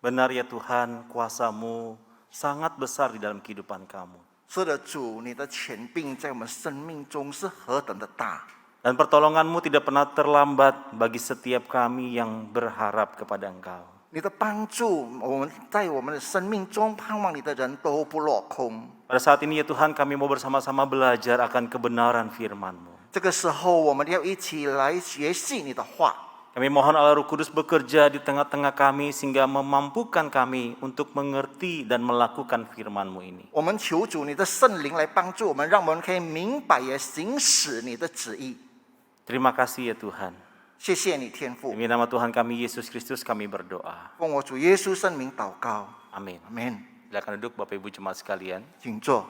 Benar ya Tuhan, kuasa-Mu sangat besar di dalam kehidupan kami. 是的，主，你的权柄在我们生命中是何等的大。 Dan pertolongan-Mu tidak pernah terlambat bagi setiap kami yang berharap kepada Engkau. 你的帮助，我们在我们的生命中盼望你的人都不落空。 Pada saat ini ya Tuhan, kami mau bersama-sama belajar akan kebenaran firman-Mu. 这个时候，我们要一起来学习你的话。 Kami mohon Allah Roh Kudus bekerja di tengah-tengah kami sehingga memampukan kami untuk mengerti dan melakukan firman-Mu ini. 我们求主你的圣灵来帮助我们，让我们可以明白也行使你的旨意。 Terima kasih ya Tuhan. 谢谢你，天父。 Demi nama Tuhan kami Yesus Kristus kami berdoa. 奉我主耶稣圣名祷告， Amin. 阿门。 Silakan duduk Bapak Ibu Jemaat sekalian. 请坐。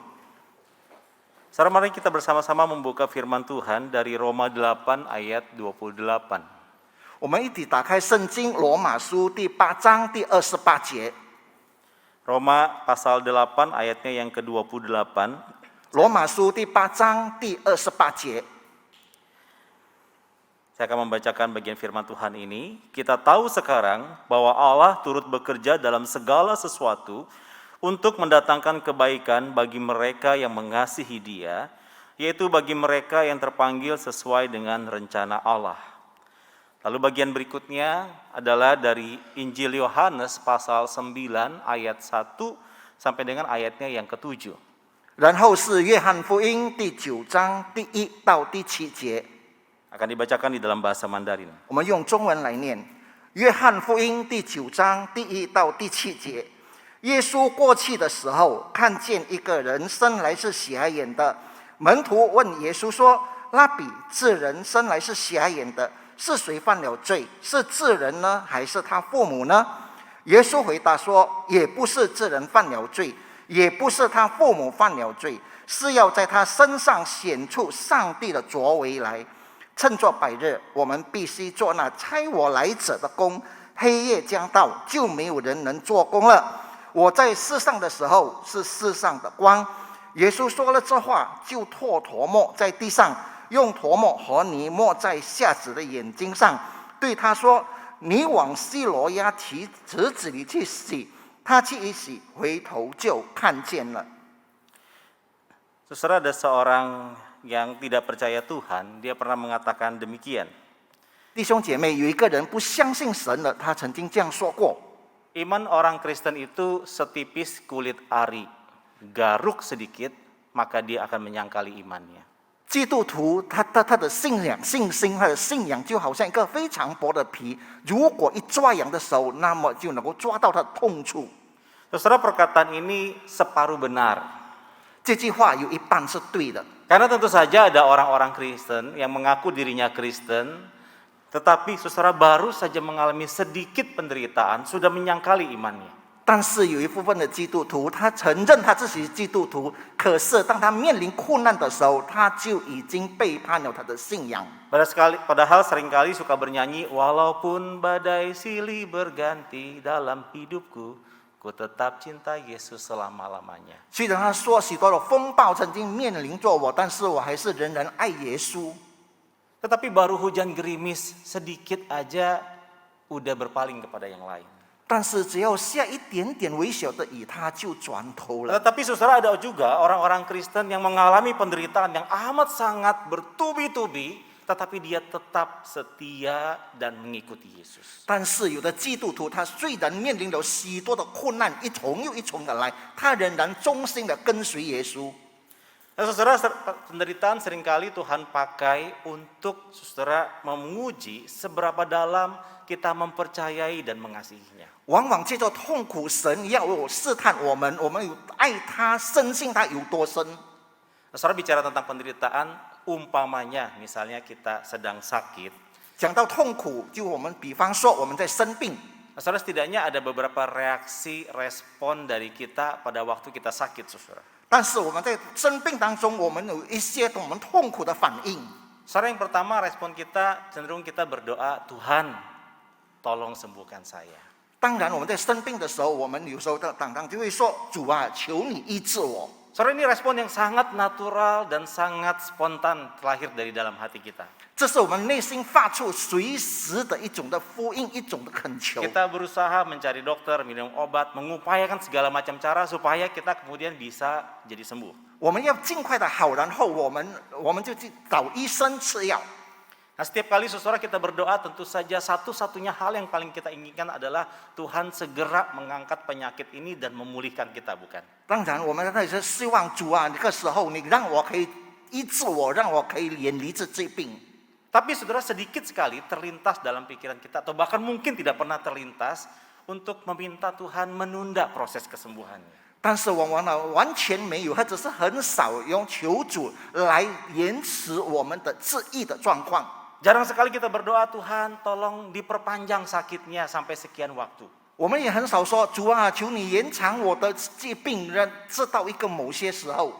Sekarang mari kita bersama-sama membuka firman Tuhan dari Roma 8 ayat 28. 我们一起打开圣经罗马书第8章第28节。 Roma pasal 8 ayatnya yang ke-28. 罗马书第8章第28节。 Saya akan membacakan bagian firman Tuhan ini. Kita tahu sekarang bahwa Allah turut bekerja dalam segala sesuatu untuk mendatangkan kebaikan bagi mereka yang mengasihi Dia, yaitu bagi mereka yang terpanggil sesuai dengan rencana Allah. Lalu bagian berikutnya adalah dari Injil Yohanes pasal 9 ayat 1 sampai dengan ayatnya yang ke-7. 然后是约翰福音第9章第1到第7节。 Akan dibacakan di dalam bahasa Mandarin. 我们用中文来念。约翰福音第9章第1到第7节。耶稣过去的时候，看见一个人生来是瞎眼的。门徒问耶稣说：“拉比，这人生来是瞎眼的，是谁犯了罪？是这人呢，还是他父母呢？”耶稣回答说：“也不是这人犯了罪，也不是他父母犯了罪，是要在他身上显出上帝的作为来。趁作白日，我们必须做那差我来者的工。黑夜将到，就没有人能做工了。我在世上的时候是世上的光。”耶稣说了这话，就唾沫在地上，用唾沫和泥抹在瞎子的眼睛上，对他说：“你往西罗亚池子里去洗。”他去一洗，回头就看见了。 Saudara, ada seorang yang tidak percaya Tuhan, dia pernah mengatakan demikian. 弟兄姐妹，有一个人不相信神了，他曾经这样说过。 Iman orang Kristen itu setipis kulit ari, garuk sedikit, maka dia akan menyangkali imannya. 基督徒他的信心，他的信仰就好像一个非常薄的皮，如果一抓痒的手，那么就能够抓到它的痛处。 Saudara, perkataan ini separuh benar. 这句话有一半是对的， Karena tentu saja ada orang-orang Kristen yang mengaku dirinya Kristen, tetapi saudara baru saja mengalami sedikit penderitaan, sudah menyangkali imannya. 但是有一部分的基督徒，他承认他自己是基督徒，可是当他面临困难的时候，他就已经背叛了他的信仰。 Padahal seringkali suka bernyanyi, walaupun badai silih berganti dalam hidupku, ku tetap cinta Yesus selama-lamanya. 虽然他说许多的风暴曾经面临着我，但是我还是仍然爱耶稣。 Tetapi baru hujan gerimis sedikit aja udah berpaling kepada yang lain. 但是只要下一点点微小的雨，他就转头了。 Tetapi saudara, ada juga orang-orang Kristen yang mengalami penderitaan yang amat sangat bertubi-tubi, tetapi dia tetap setia dan mengikuti Yesus. 但是有的基督徒，他虽然面临了许多的困难，一重又一重的来，他仍然忠心的跟随耶稣。 Nah, saudara, penderitaan seringkali Tuhan pakai untuk saudara menguji seberapa dalam kita mempercayai dan mengasihinya. 往往借着痛苦，神要试探我们有爱他、深信他有多深。 Saudara, bicara tentang penderitaan, umpamanya misalnya kita sedang sakit. 讲到痛苦，就我们比方说我们在生病， Saudara, setidaknya ada beberapa reaksi respon dari kita pada waktu kita sakit, saudara. 但是我们在生病当中，我们有一些我们痛苦的反应。 Saudara, yang pertama respon kita cenderung kita berdoa, Tuhan, tolong sembuhkan saya. 当然，我们在生病的时候，我们有时候常常就会说：“主啊，求你医治我。” Saudara, ini respon yang sangat natural dan sangat spontan terlahir dari dalam hati kita. 这是我们内心发出随时的一种的呼应，一种的恳求。 Kita berusaha mencari dokter, minum obat, mengupayakan segala macam cara supaya kita kemudian bisa jadi sembuh. 我们要尽快的好，然后我们就去找医生吃药。 Nah, setiap kali saudara kita berdoa, tentu saja satu-satunya hal yang paling kita inginkan adalah Tuhan segera mengangkat penyakit ini dan memulihkan kita, bukan? 当然，我们那是希望主啊，那个时候你让我可以医治我，让我可以远离这疾病。 Tapi saudara, sedikit sekali terlintas dalam pikiran kita, atau bahkan mungkin tidak pernah terlintas untuk meminta Tuhan menunda proses kesembuhannya. 但是我们呢，完全没有，或者是很少用求主来延迟我们的治愈的状况。 Jarang sekali kita berdoa, Tuhan tolong diperpanjang sakitnya sampai sekian waktu. 我们也很少说主啊，求你延长我的疾病，让直到一个某些时候。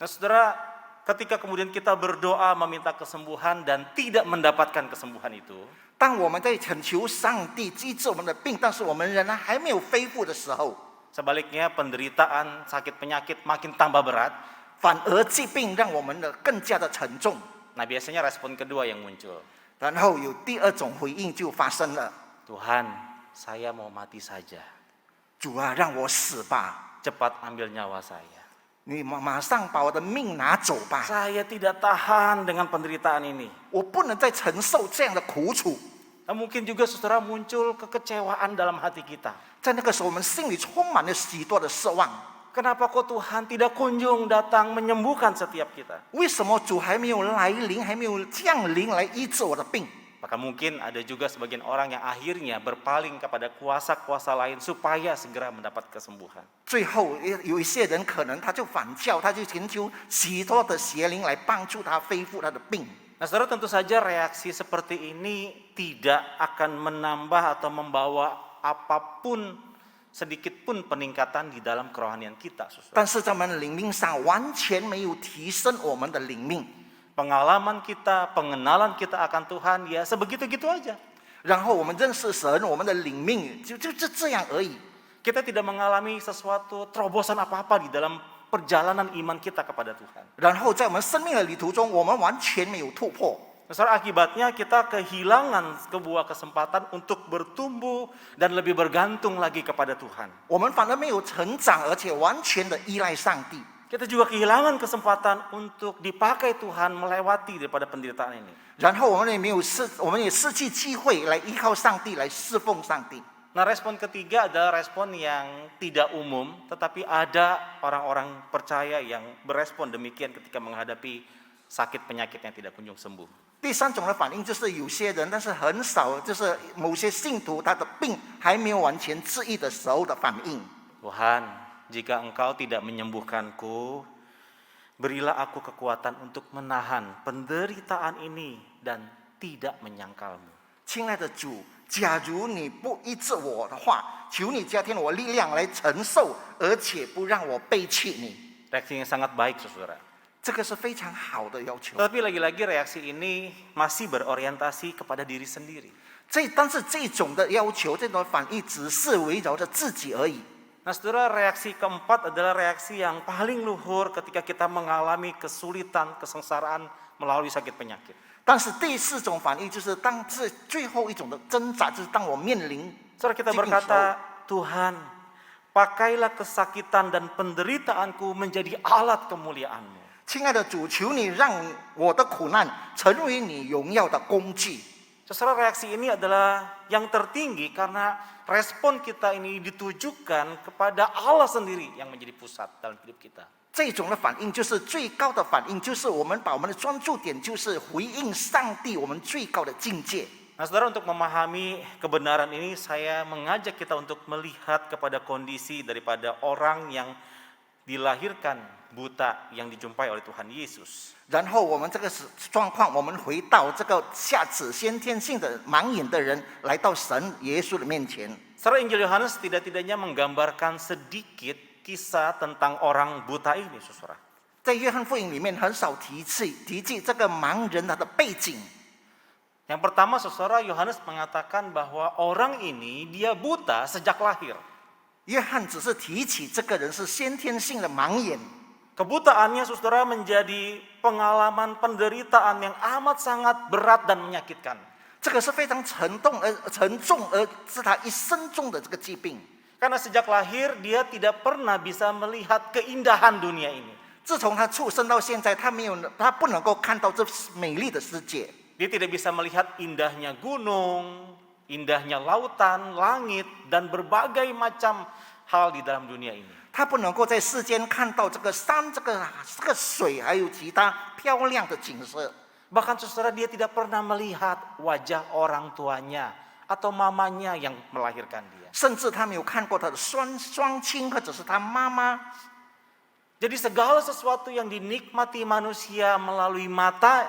Nah saudara, ketika kemudian kita berdoa meminta kesembuhan dan tidak mendapatkan kesembuhan itu, 当我们在恳求上帝医治我们的病，但是我们仍然还没有恢复的时候， sebaliknya penderitaan, sakit penyakit makin tambah berat. 反而疾病让我们的更加的沉重。 Nah biasanya respon kedua yang muncul. 然后有第二种回应就发生了， Tuhan, saya mau mati saja. 主啊，让我死吧， Cepat ambil nyawa saya. 你马上把我的命拿走吧， Saya tidak tahan dengan penderitaan ini. 我不能再承受这样的苦楚。 Nah, mungkin juga saudara muncul kekecewaan dalam hati kita. 在那个时候，我们心里充满了许多的失望。 Kenapa kok Tuhan tidak kunjung datang menyembuhkan setiap kita? 为什么主还没有来临，还没有降临来医治我的病？ Maka mungkin ada juga sebagian orang yang akhirnya berpaling kepada kuasa-kuasa lain supaya segera mendapat kesembuhan. 最后有一些人可能他就反教，他就寻求许多的邪灵来帮助他恢复他的病。 Nah saudara, tentu saja reaksi seperti ini tidak akan menambah atau membawa apapun sedikit pun peningkatan di dalam kerohanian kita, saudara. 但是在我们的灵命上完全没有提升我们的灵命， Pengalaman kita, pengenalan kita akan Tuhan ya sebegitu-gitu aja. 然后我们认识神，我们的灵命就这样而已。 Kita tidak mengalami sesuatu terobosan apa-apa di dalam perjalanan iman kita kepada Tuhan. 然后在我们生命的旅途中，我们完全没有突破。 Saudara, akibatnya kita kehilangan sebuah kesempatan untuk bertumbuh dan lebih bergantung lagi kepada Tuhan. 我们反而没有成长，而且完全的依赖上帝。 Kita juga kehilangan kesempatan untuk dipakai Tuhan melewati daripada penderitaan ini. 然后我们也失去机会来依靠上帝，来侍奉上帝。 Nah, respon ketiga adalah respon yang tidak umum, tetapi ada orang-orang percaya yang berespon demikian ketika menghadapi sakit penyakit yang tidak kunjung sembuh. 第三种的反应就是有些人，但是很少，就是某些信徒他的病还没有完全治愈的时候的反应。 Tuhan, jika Engkau tidak menyembuhkanku, berilah aku kekuatan untuk menahan penderitaan ini dan tidak menyangkalmu. 亲爱的主，假如你不医治我的话，求你加添我力量来承受，而且不让我背弃你。 Reaksi yang sangat baik, saudara. 这个是非常好的要求。 Tapi lagi-lagi reaksi ini masih berorientasi kepada diri sendiri. 但是这种的要求，这种反应只是围绕着自己而已。 Nah saudara, reaksi keempat adalah reaksi yang paling luhur ketika kita mengalami kesulitan, kesengsaraan melalui sakit penyakit. 但是第四种反应就是最后一种的挣扎，就是当我面临 Saudara, kita berkata, Tuhan, pakailah kesakitan dan penderitaanku menjadi alat kemuliaan-Mu. 亲爱的主，求你让我的苦难成为你荣耀的工具。 Saudara, reaksi ini adalah yang tertinggi karena respon kita ini ditujukan kepada Allah sendiri yang menjadi pusat dalam hidup kita. 这种的反应就是最高的反应，就是我们把我们的专注点就是回应上帝我们最高的境界。 Nah saudara, untuk memahami kebenaran ini saya mengajak kita untuk melihat kepada kondisi daripada orang yang dilahirkan buta yang dijumpai oleh Tuhan Yesus. 然后我们这个状况，我们回到这个下子先天性的盲眼的人，来到神耶稣的面前。 Saudara, Injil Yohanes tidak-tidaknya menggambarkan sedikit kisah tentang orang buta ini, saudara. 在约翰福音里面很少提及这个盲人他的背景。 Yang pertama, saudara, Yohanes mengatakan bahwa orang ini dia buta sejak lahir. 约翰只是提起这个人是先天性的盲眼， Kebutaannya saudara menjadi pengalaman penderitaan yang amat sangat berat dan menyakitkan. 这个是非常沉重而是他一生中的这个疾病。 Karena sejak lahir dia tidak pernah bisa melihat keindahan dunia ini. 自从他出生到现在，他不能够看到这美丽的世界。 Dia tidak bisa melihat indahnya gunung, indahnya lautan, langit, dan berbagai macam hal di dalam dunia ini. 他不能够在世间看到这个山、这个水，还有其他漂亮的景色。 Bahkan saudara dia tidak pernah melihat wajah orang tuanya atau mamanya yang melahirkan dia. 甚至他没有看过他的双亲，或者是他妈妈。 Jadi segala sesuatu yang dinikmati manusia melalui mata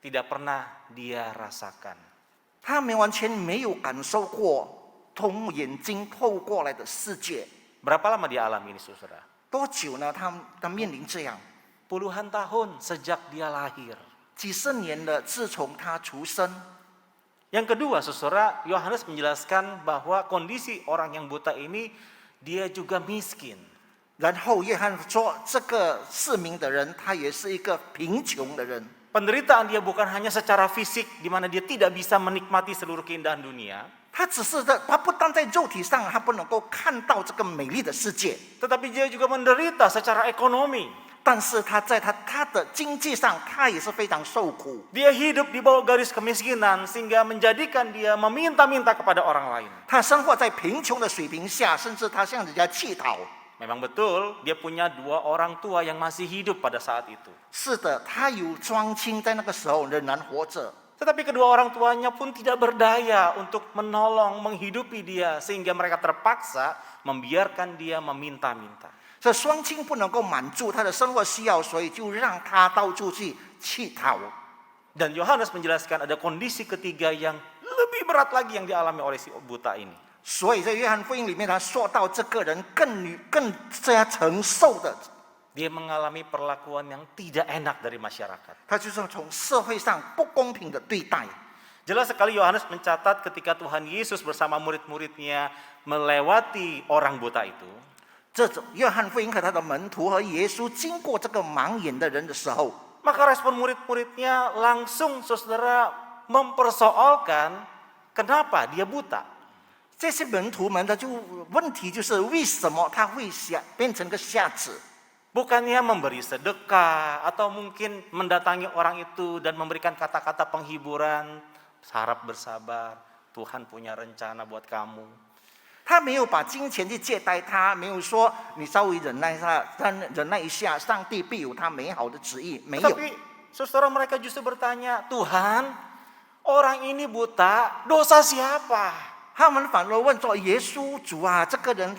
tidak pernah dia rasakan. 他们完全没有感受过从眼睛透过来的世界。 Berapa lama dia alami ini saudara? 多久呢？他面临这样 Puluhan tahun sejak dia lahir. 几十年了，自从他出生。 Yang kedua saudara, Yohanes menjelaskan bahwa kondisi orang yang buta ini dia juga miskin. 然后约翰说，这个失明的人，他也是一个贫穷的人。 Penderitaan dia bukan hanya secara fisik di mana dia tidak bisa menikmati seluruh keindahan dunia. 他不但在肉体上，他不能够看到这个美丽的世界， Tetapi dia juga menderita secara ekonomi. 但是他在他的经济上，他也是非常受苦。 Dia hidup di bawah garis kemiskinan sehingga menjadikan dia meminta-minta kepada orang lain. 他生活在贫穷的水平下，甚至他向人家乞讨。 Memang betul dia punya 2 orang tua yang masih hidup pada saat itu. 是的，他有双亲在那个时候仍然活着， Tetapi kedua orang tuanya pun tidak berdaya untuk menolong, menghidupi dia sehingga mereka terpaksa membiarkan dia meminta-minta. 这双亲不能够满足他的生活需要，所以就让他到处去乞讨。 Dan Yohanes menjelaskan ada kondisi ketiga yang lebih berat lagi yang dialami oleh si buta ini. 所以在约翰福音里面，他说到这个人更加承受的， Dia mengalami perlakuan yang tidak enak dari masyarakat. 他就是从社会上不公平的对待。 Jelas sekali Yohanes mencatat ketika Tuhan Yesus bersama murid-muridnya melewati orang buta itu. 这种约翰福音和他的门徒和耶稣经过这个盲眼的人的时候， Maka respon murid-muridnya langsung saudara mempersoalkan kenapa dia buta. 这些门徒们问题就是为什么他会变成个瞎子？ Bukannya memberi sedekah atau mungkin mendatangi orang itu dan memberikan kata-kata penghiburan, harap bersabar, Tuhan punya rencana buat kamu. 他没有把金钱去借贷他，没有说你稍微忍耐一下，上帝必有他美好的旨意，没有。 Tapi saudara mereka justru bertanya, Tuhan, orang ini buta, dosa siapa? 他们反而问说：“耶稣主啊，这个人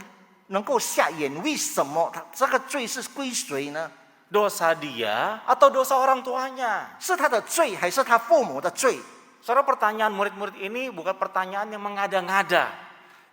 能够瞎眼，为什么他这个罪是归谁呢？ Dosa dia atau dosa orang tuanya? 是他的罪，还是他父母的罪？” Saudara, pertanyaan murid-murid ini bukan pertanyaan yang mengada-ngada.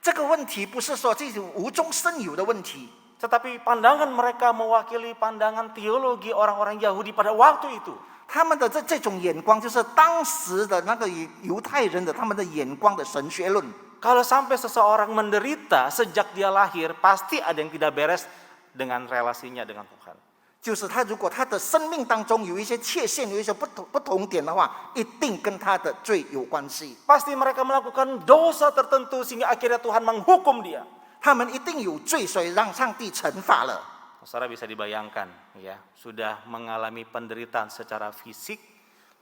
这个问题不是说这种无中生有的问题， Tetapi pandangan mereka mewakili pandangan teologi orang-orang Yahudi pada waktu itu. 他们的这种眼光就是当时的那个犹太人的他们的眼光的神学论。 Kalau sampai seseorang menderita sejak dia lahir, pasti ada yang tidak beres dengan relasinya dengan Tuhan. 就是他如果他的生命当中有一些缺陷，有一些不同点的话，一定跟他的罪有关系。 Pasti mereka melakukan dosa tertentu sehingga akhirnya Tuhan menghukum dia. 他们一定有罪，所以让上帝惩罚了。 Saudara bisa dibayangkan, ya, sudah mengalami penderitaan secara fisik,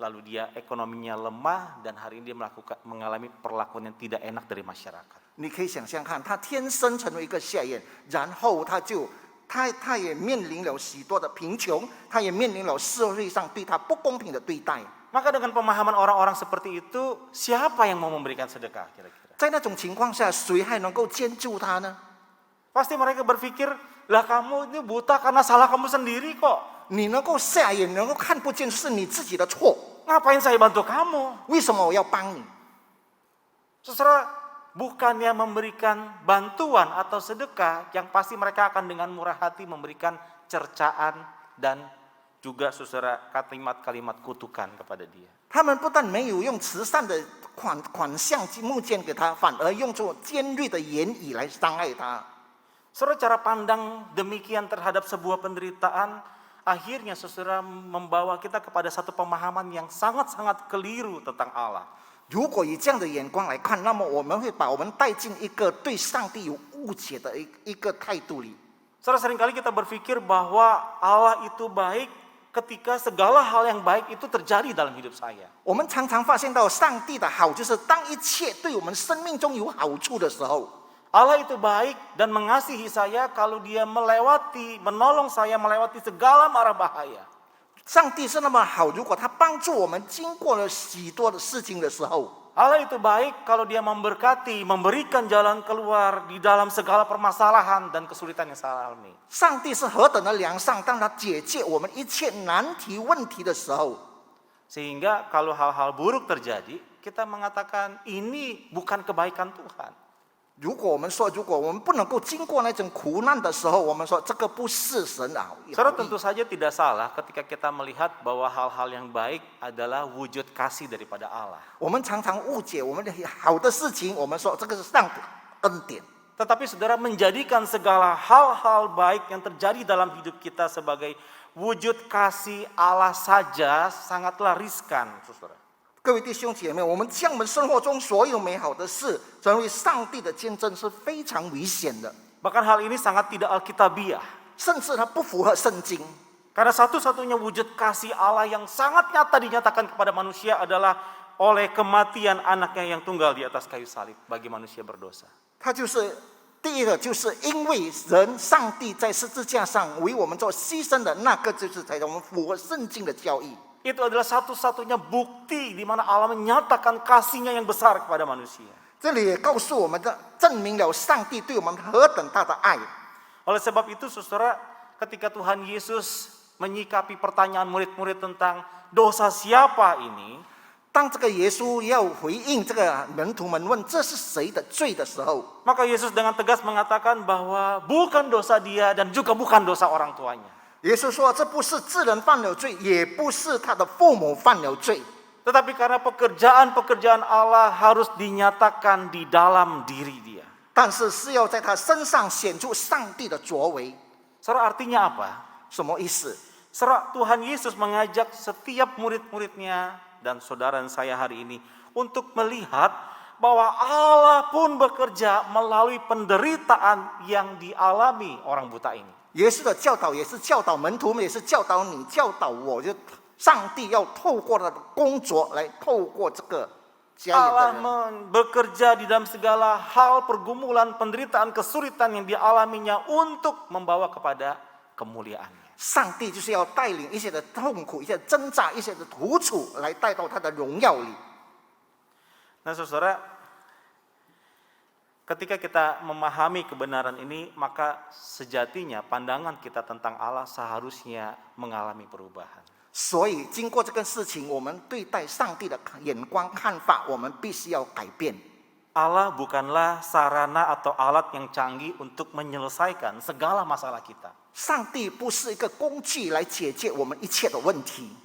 lalu dia ekonominya lemah dan hari ini dia mengalami perlakuan yang tidak enak dari masyarakat. 你可以想象看，他天生成为一个瞎眼，然后他也面临了许多的贫穷，他也面临了社会上对他不公平的对待。 Maka dengan pemahaman orang-orang seperti itu, siapa yang mau memberikan sedekah kira-kira? 在那种情况下，谁还能够监助他呢？ Pasti mereka berpikir, lah kamu ini buta karena salah kamu sendiri kok. 你能够瞎眼，能够看不见，是你自己的错。 Ngapain saya bantu kamu? 为什么我要帮你？ Saudara, bukannya memberikan bantuan atau sedekah, yang pasti mereka akan dengan murah hati memberikan cercaan dan juga saudara kalimat-kalimat kutukan kepada dia. 他们不但没有用慈善的款项木剑给他，反而用作尖锐的言语来伤害他。Saudara, cara pandang demikian terhadap sebuah penderitaan, akhirnya saudara membawa kita kepada satu pemahaman yang sangat-sangat keliru tentang Allah. 如果以这样的眼光来看，那么我们会把我们带进一个对上帝有误解的一个态度里。 Saudara, seringkali kita berpikir bahwa Allah itu baik ketika segala hal yang baik itu terjadi dalam hidup saya. 我们常常发现到上帝的好，就是当一切对我们生命中有好处的时候， Allah itu baik dan mengasihi saya kalau dia menolong saya melewati segala mara bahaya. 上帝是那么好，如果他帮助我们经过了许多的事情的时候， Allah itu baik kalau dia memberkati, memberikan jalan keluar di dalam segala permasalahan dan kesulitan yang saya alami. 上帝是何等的良善，当他解决我们一切难题问题的时候， Sehingga kalau hal-hal buruk terjadi, kita mengatakan ini bukan kebaikan Tuhan. 如果我们不能够经过那种苦难的时候，我们说这个不是神啊。 Saudara, tentu saja tidak salah ketika kita melihat bahwa hal-hal yang baik adalah wujud kasih daripada Allah. 我们常常误解我们的好的事情，我们说这个是上帝恩典。 Tetapi saudara, menjadikan segala hal-hal baik yang terjadi dalam hidup kita sebagai wujud kasih Allah saja sangatlah riskan, saudara. 各位弟兄姐妹，我们将我们生活中所有美好的事成为上帝的见证是非常危险的， Bahkan hal ini sangat tidak alkitabiah. 甚至它不符合圣经。 Karena satu-satunya wujud kasih Allah yang sangat nyata dinyatakan kepada manusia adalah oleh kematian anaknya yang tunggal di atas kayu salib bagi manusia berdosa. 它就是第一个，就是因为上帝在十字架上为我们做牺牲的那个，就是才让我们符合圣经的教义。 Itu adalah satu-satunya bukti di mana Allah menyatakan kasih-Nya yang besar kepada manusia. 这里也告诉我们的，证明了上帝对我们何等大的爱。 Oleh sebab itu, saudara, ketika Tuhan Yesus menyikapi pertanyaan murid-murid tentang dosa siapa ini, 当这个耶稣要回应这个门徒们问这是谁的罪的时候， maka Yesus dengan tegas mengatakan bahwa bukan dosa dia dan juga bukan dosa orang tuanya. 耶稣说这不是智人犯了罪，也不是他的父母犯了罪， Tetapi karena pekerjaan-pekerjaan Allah harus dinyatakan di dalam diri dia. 但是是要在他身上显出上帝的作为。 Saudara, artinya apa? 什么意思？ Saudara, Tuhan Yesus mengajak setiap murid-muridnya dan saudara dan saya hari ini untuk melihat bahwa Allah pun bekerja melalui penderitaan yang dialami orang buta ini. 耶稣的教导也是教导门徒们，也是教导你，教导我，就上帝要透过他的工作来透过这个瞎眼 Allah 的人。 bekerja di dalam segala hal, pergumulan, penderitaan, kesulitan yang dialaminya untuk membawa kepada kemuliaannya. 上帝就是要带领一些的痛苦、一些的挣扎、一些的苦楚，来带到他的荣耀里。 Nah, saudara, ketika kita memahami kebenaran ini, maka sejatinya pandangan kita tentang Allah seharusnya mengalami perubahan. 所以，经过这个事情，我们对待上帝的眼光看法，我们必须要改变。 Allah bukanlah sarana atau alat yang canggih untuk menyelesaikan segala masalah kita. 上帝不是一个工具来解决我们一切的问题。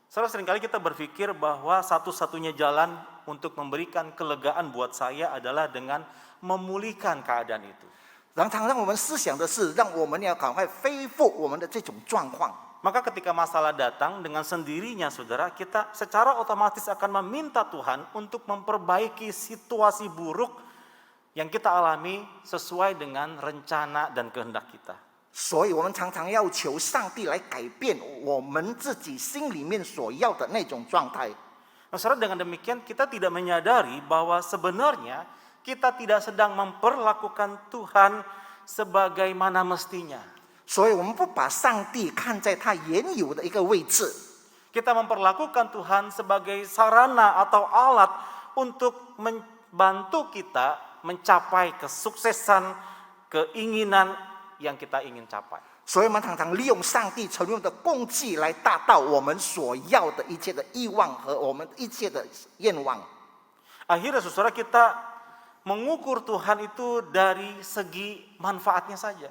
Saudara, seringkali kita berpikir bahwa satu-satunya jalan untuk memberikan kelegaan buat saya adalah dengan memulihkan keadaan itu. 常常让我们思想的是，让我们要赶快恢复我们的这种状况。 Maka ketika masalah datang dengan sendirinya, saudara, kita secara otomatis akan meminta Tuhan untuk memperbaiki situasi buruk yang kita alami sesuai dengan rencana dan kehendak kita. 所以我们常常要求上帝来改变我们自己心里面所要的那种状态。 Nah, saudara, dengan demikian kita tidak menyadari bahwa sebenarnya kita tidak sedang memperlakukan Tuhan sebagaimana mestinya. 所以我们不把上帝看在他原有的一个位置， Kita memperlakukan Tuhan sebagai sarana atau alat untuk membantu kita mencapai kesuksesan, keinginan yang kita ingin capai. 所以我们常常利用上帝成为我们的工具，来达到我们所要的一切的欲望和我们一切的愿望。 Akhirnya, saudara, kita mengukur Tuhan itu dari segi manfaatnya saja.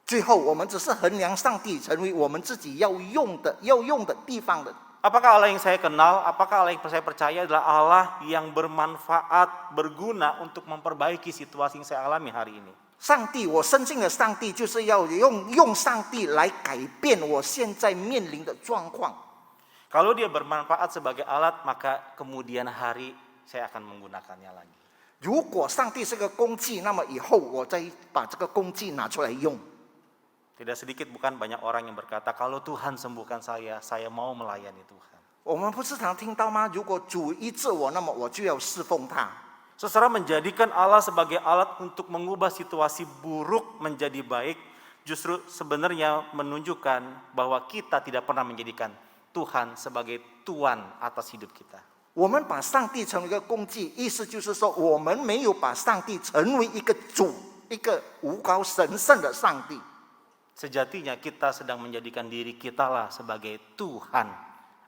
最后，我们只是衡量上帝成为我们自己要用的地方的。 Apakah Allah yang saya kenal, apakah Allah yang saya percaya adalah Allah yang bermanfaat, berguna untuk memperbaiki situasi yang saya alami hari ini? 上帝，我深信的上帝就是要用上帝来改变我现在面临的状况。 Kalau dia bermanfaat sebagai alat, maka kemudian hari saya akan menggunakannya lagi. 如果上帝是个工具，那么以后我再把这个工具拿出来用。 Tidak sedikit bukan banyak orang yang berkata, kalau Tuhan sembuhkan saya mau melayani Tuhan. 我们不是常听到吗？如果主医治我，那么我就要侍奉他。 Saudara, menjadikan Allah sebagai alat untuk mengubah situasi buruk menjadi baik, justru sebenarnya menunjukkan bahwa kita tidak pernah menjadikan Tuhan sebagai Tuan atas hidup kita. 我们把上帝成为一个工具，意思就是说，我们没有把上帝成为一个主，一个无高神圣的上帝。 Sejatinya kita sedang menjadikan diri kita lah sebagai Tuhan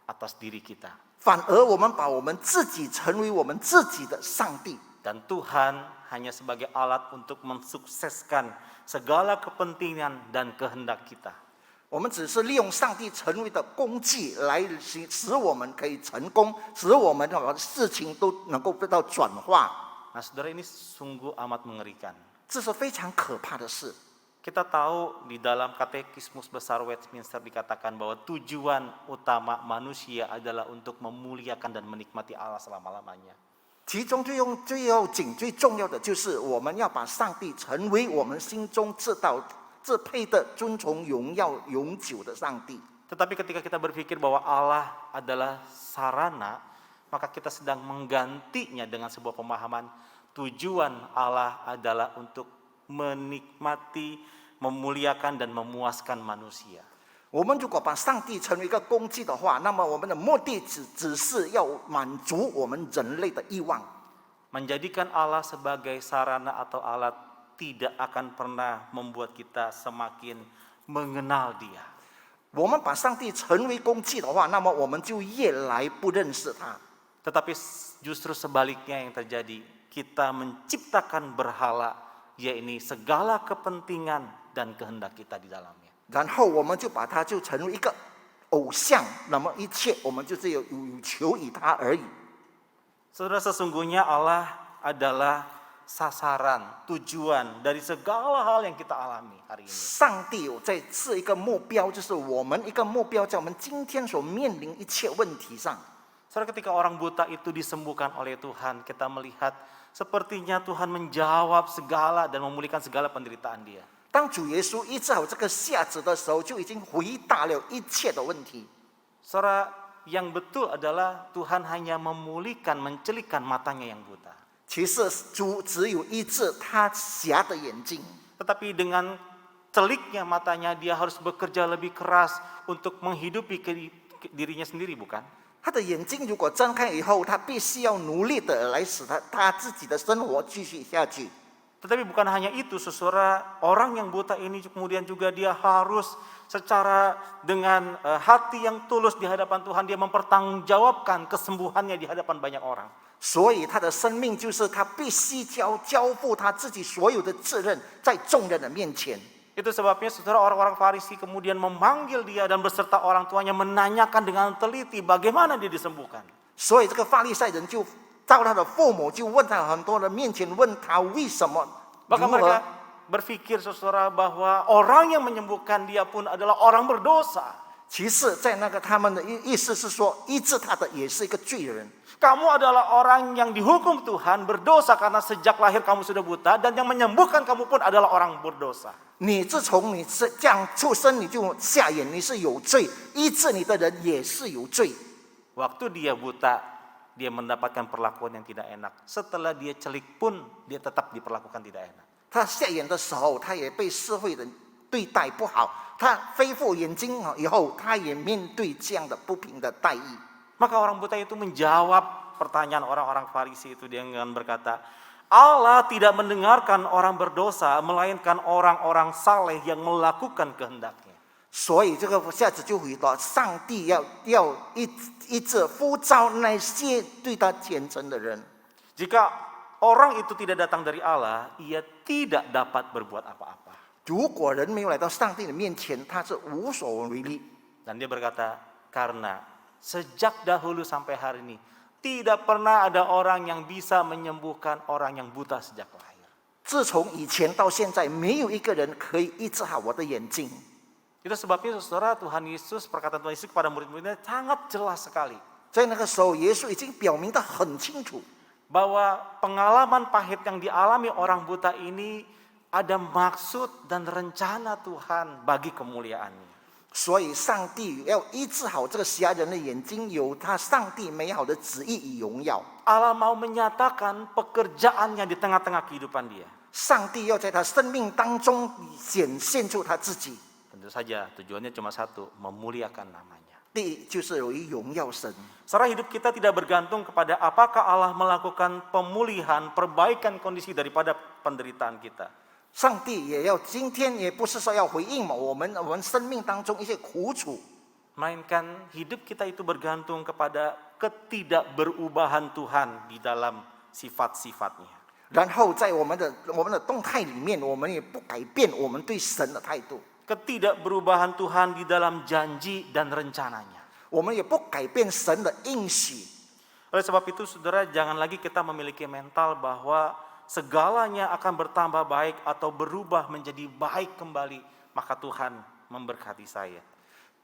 atas diri kita. 反而我们把我们自己成为我们自己的上帝。 Dan Tuhan hanya sebagai alat untuk mensukseskan segala kepentingan dan kehendak kita. 我们只是利用上帝成为的工具来使我们可以成功，使我们的事情都能够得到转化。 Nah, saudara, ini sungguh amat mengerikan. 这是非常可怕的事。 Kita tahu di dalam Katekismus Besar Westminster dikatakan bahwa tujuan utama manusia adalah untuk memuliakan dan menikmati Allah selama-lamanya. 其中最要紧、最重要的就是我们要把上帝成为我们心中自配的尊崇、荣耀、永久的上帝。 Tetapi ketika kita berpikir bahwa Allah adalah sarana, maka kita sedang menggantinya dengan sebuah pemahaman tujuan Allah adalah untuk menikmati, memuliakan dan memuaskan manusia. 我们如果把上帝成为一个工具的话，那么我们的目的只是要满足我们人类的欲望。 Menjadikan Allah sebagai sarana atau alat tidak akan pernah membuat kita semakin mengenal Dia. 我们把上帝成为工具的话，那么我们就越来不认识他。 Tetapi justru sebaliknya yang terjadi, kita menciptakan berhala, yaitu segala kepentingan dan kehendak kita di dalamnya. 然后我们就把它就成为一个偶像，那么一切我们就是有求于他而已。 Saudara, sesungguhnya Allah adalah sasaran, tujuan dari segala hal yang kita alami hari ini. 上帝在设一个目标，就是我们一个目标，在我们今天所面临一切问题上。 Saudara, ketika orang buta itu disembuhkan oleh Tuhan, kita melihat sepertinya Tuhan menjawab segala dan memulihkan segala penderitaan dia. 当主耶稣医治好这个瞎子的时候，就已经回答了一切的问题。 Saudara, yang betul adalah Tuhan hanya memulihkan, mencelikkan matanya yang buta. 其实主只有医治他瞎的眼睛， Tetapi dengan celiknya matanya, dia harus bekerja lebih keras untuk menghidupi dirinya sendiri, bukan? 他的眼睛如果睁开以后，他必须要努力的来使他自己的生活继续下去。 Tetapi bukan hanya itu, saudara, orang yang buta ini kemudian juga dia harus secara dengan hati yang tulus di hadapan Tuhan, dia mempertanggungjawabkan kesembuhannya di hadapan banyak orang. 所以他的生命就是他必须交付他自己所有的责任在众人的面前。 Itu sebabnya saudara, orang-orang Farisi kemudian memanggil dia dan beserta orang tuanya menanyakan dengan teliti bagaimana dia disembuhkan. 所以这个法利赛人就到他的父母，就问他很多人面前问他为什么 Maka 如何 mereka berpikir, saudara, bahwa orang yang menyembuhkan dia pun adalah orang berdosa. 其次，在那个他们的意思是说，医治他的也是一个罪人。 Kamu adalah orang yang dihukum Tuhan berdosa karena sejak lahir kamu sudah buta, dan yang menyembuhkan kamu pun adalah orang berdosa. 你自从你是这样出生，你就瞎眼，你是有罪；医治你的人也是有罪。 Waktu dia buta, dia mendapatkan perlakuan yang tidak enak. Setelah dia celik pun, dia tetap diperlakukan tidak enak. 他瞎眼的时候，他也被社会人对待不好；他恢复眼睛以后，他也面对这样的不平的待遇。 Maka orang buta itu menjawab pertanyaan orang-orang Farisi itu dengan berkata, Allah tidak mendengarkan orang berdosa, melainkan orang-orang saleh yang melakukan kehendaknya. 所以这个瞎子就回答：上帝要医治呼召那些对他虔诚的人。 Jika orang itu tidak datang dari Allah, ia tidak dapat berbuat apa-apa. 如果人没有来到上帝的面前，他是无所为力。 Dan dia berkata, karena sejak dahulu sampai hari ini, tidak pernah ada orang yang bisa menyembuhkan orang yang buta sejak lahir. 自从以前到现在，没有一个人可以医治好我的眼睛。 Itu sebabnya saudara, Tuhan Yesus, perkataan Tuhan Yesus kepada murid-muridnya sangat jelas sekali. 在那个时候，耶稣已经表明得很清楚， Bahwa pengalaman pahit yang dialami orang buta ini ada maksud dan rencana Tuhan bagi kemuliaannya. 所以上帝要医治好这个瞎人的眼睛，有他上帝美好的旨意与荣耀。 Allah mau menyatakan pekerjaannya di tengah-tengah kehidupan dia. 上帝要在他生命当中显现出他自己。 Tentu saja tujuannya cuma satu, memuliakan namanya. 第一就是由于荣耀神。 Secara hidup kita tidak bergantung kepada apakah Allah melakukan pemulihan, perbaikan kondisi daripada penderitaan kita. 上帝也要今天也不是说要回应我们生命当中一些苦楚， Melainkan hidup kita itu bergantung kepada ketidakberubahan Tuhan di dalam sifat-sifatnya. 然后在我们的动态里面，我们也不改变我们对神的态度， Ketidakberubahan Tuhan di dalam janji dan rencananya. 我们也不改变神的应许。 Oleh sebab itu saudara, jangan lagi kita memiliki mental bahwa segalanya akan bertambah baik atau berubah menjadi baik kembali, maka Tuhan memberkati saya.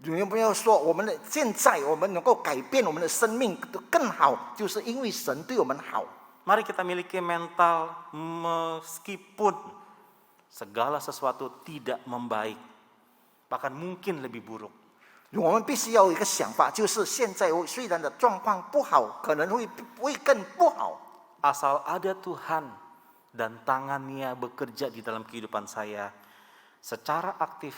你们不要说我们的现在我们能够改变我们的生命更好，就是因为神对我们好。 Mari kita miliki mental meskipun segala sesuatu tidak membaik, bahkan mungkin lebih buruk. 我们必须要有一个想法，就是现在虽然的状况不好，可能会更不好。 Asal ada Tuhan dan tangannya bekerja di dalam kehidupan saya secara aktif,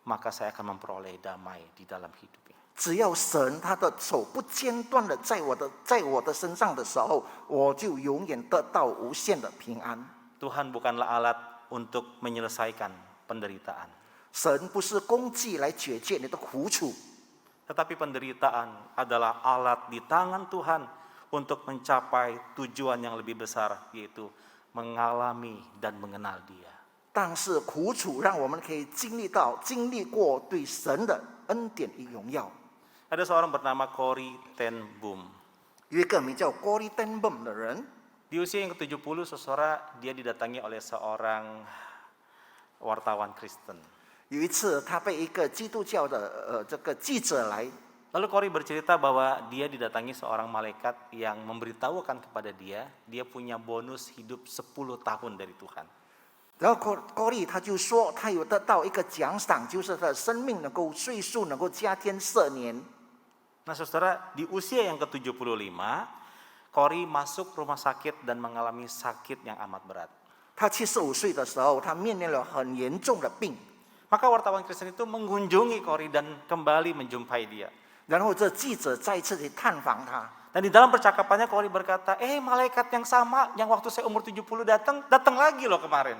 maka saya akan memperoleh damai di dalam hidupnya. 只要神他的手不间断的在我的身上的时候，我就永远得到无限的平安。 Tuhan bukanlah alat untuk menyelesaikan penderitaan, 神不是工具来解决你的苦楚， tetapi penderitaan adalah alat di tangan Tuhan untuk mencapai tujuan yang lebih besar, yaitu mengalami dan mengenal Dia. 但是苦楚让我们可以经历过对神的恩典与荣耀。 Ada seorang bernama Corrie ten Boom. 有一个名叫 Corrie ten Boom 的人， Di usia yang ke-70, saudara, dia didatangi oleh seorang wartawan Kristen. 有一次他被一个基督教的这个记者来， Lalu Corrie bercerita bahwa dia didatangi seorang malaikat yang memberitahukan kepada dia punya bonus hidup 10 tahun dari Tuhan. 然后 Corrie 他就说他有得到一个奖赏，就是他的生命能够岁数能够加添4年。 Nah saudara, di usia yang ke-75, Corrie masuk rumah sakit dan mengalami sakit yang amat berat. 他75岁的时候，他面临了很严重的病。 Maka wartawan Kristen itu mengunjungi Corrie dan kembali menjumpai dia. 然后这记者再一次去探访他， Dan di dalam percakapannya Corrie berkata, malaikat yang sama yang waktu saya umur 70 datang lagi loh kemarin.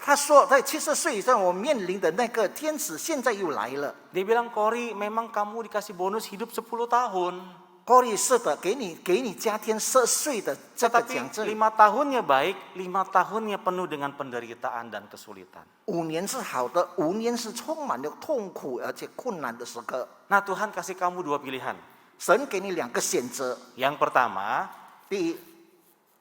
他说在70岁以上我面临的那个天使现在又来了。 Dia bilang, Corrie, memang kamu dikasih bonus hidup 10 tahun. Corrie 是的，给你加添10岁的这个 Tetapi 奖证。 5 tahunnya baik, 5 tahunnya penuh dengan penderitaan dan kesulitan. 5年是好的，5年是充满了痛苦而且困难的时刻。 Nah Tuhan kasih kamu 2 pilihan. 神给你2个选择， Yang pertama, 第一，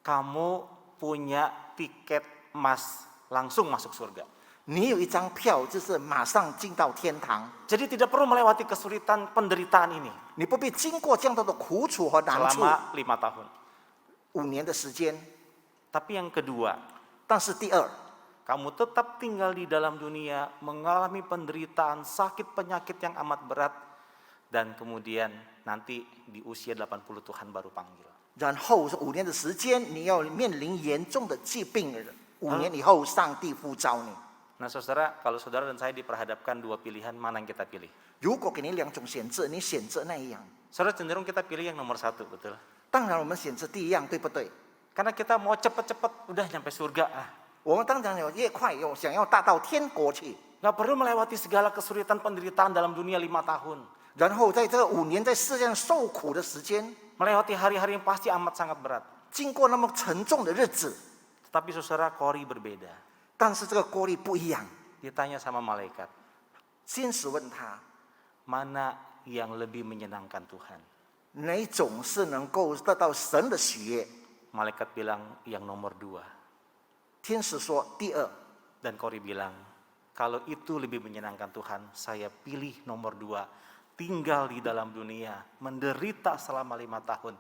kamu punya tiket emas langsung masuk surga. 你有一张票，就是马上进到天堂， Jadi tidak perlu melewati kesulitan penderitaan ini 你不必经过这样多的苦楚和难处。 selama 5 tahun. 5年的时间， Tapi yang kedua, 但是第二， kamu tetap tinggal di dalam dunia, mengalami penderitaan, sakit penyakit yang amat berat, dan kemudian nanti di usia 80 Tuhan baru panggil. 然后是5年的时间，你要面临严重的疾病，5年以后上帝呼召你。 Nah saudara, kalau saudara dan saya diperhadapkan 2 pilihan, mana yang kita pilih? 如果给你2种选择，你选择那一样。 Saudara cenderung kita pilih yang nomor 1, betul? 当然，我们选择第一样，对不对？ Karena kita mau cepet-cepet udah nyampe surga. 我们当然有越快有想要大到天国去， Gak perlu melewati segala kesulitan penderitaan dalam dunia 5 tahun. 然后在这个5年在世界上受苦的时间， Melewati hari-hari yang pasti amat sangat berat. 经过那么沉重的日子， Tetapi saudara, Corrie berbeda. 但是这个国力不一样。 Ditanya sama malaikat, 天使问他， mana yang lebih menyenangkan Tuhan? 哪一种是能够得到神的喜悦？ Malaikat bilang yang nomor 2. 天使说第二， Dan Kori bilang, kalau itu lebih menyenangkan Tuhan, saya pilih nomor 2, tinggal di dalam dunia, menderita selama 5 tahun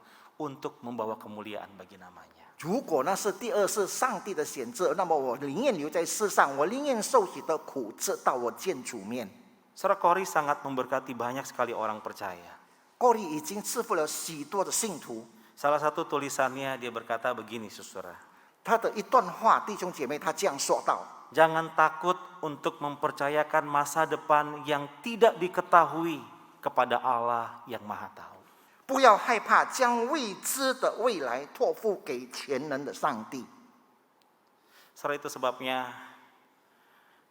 untuk membawa kemuliaan bagi namanya. 如果那是第二是上帝的选择，那么我宁愿留在世上，我宁愿受许多苦，直到我见主面。 Saudara, Kori sangat memberkati banyak sekali orang percaya. 过利已经赐福了许多的信徒。 Salah satu tulisannya dia berkata begini, saudara. 他的一段话，弟兄姐妹，他这样说道： Jangan takut untuk mempercayakan masa depan yang tidak diketahui kepada Allah yang Maha Tahu. 不要害怕将未知的未来托付给全能的上帝。 Saudara, itu sebabnya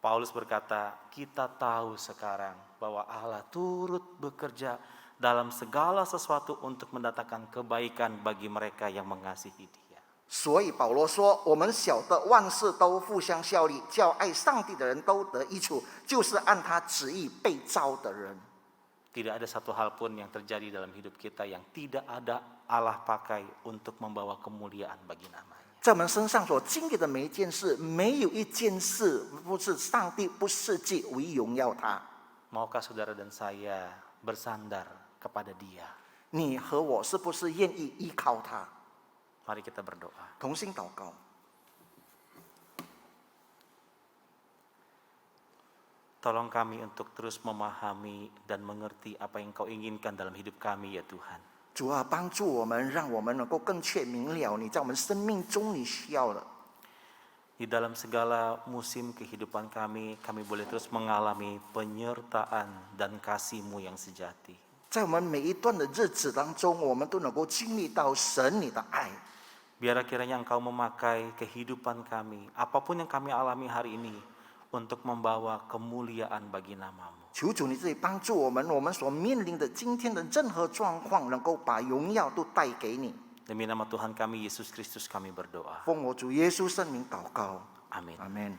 Paulus berkata, kita tahu sekarang bahwa Allah turut bekerja dalam segala sesuatu untuk mendatangkan kebaikan bagi mereka yang mengasihi Dia. 所以保罗说：“我们晓得万事都互相效力，叫爱上帝的人都得益处，就是按他旨意被召的人。” Tidak ada satu hal pun yang terjadi dalam hidup kita yang tidak ada Allah pakai untuk membawa kemuliaan bagi namanya. 在我们身上所经历的每一件事，没有一件事不是上帝不设计为荣耀他。 Maukah saudara dan saya bersandar kepada Dia? 你和我是不是愿意依靠他？ Mari kita berdoa. 同心祷告。 Tolong kami untuk terus memahami dan mengerti apa yang Kau inginkan dalam hidup kami, ya Tuhan. 主啊，帮助我们，让我们能够更确明了你在我们生命中你需要的。 Di dalam segala musim kehidupan kami boleh terus mengalami penyertaan dan kasih-Mu yang sejati. 在我们每一段的日子当中，我们都能够经历到神你的爱。 Biar kiranya Engkau memakai kehidupan kami, apapun yang kami alami hari ini, untuk membawa kemuliaan bagi nama-Mu. 求主你自己帮助我们，我们所面临的今天的任何状况，能够把荣耀都带给你。 Demi nama Tuhan kami Yesus Kristus kami berdoa. 奉我主耶稣圣名祷告， Amin. 阿门。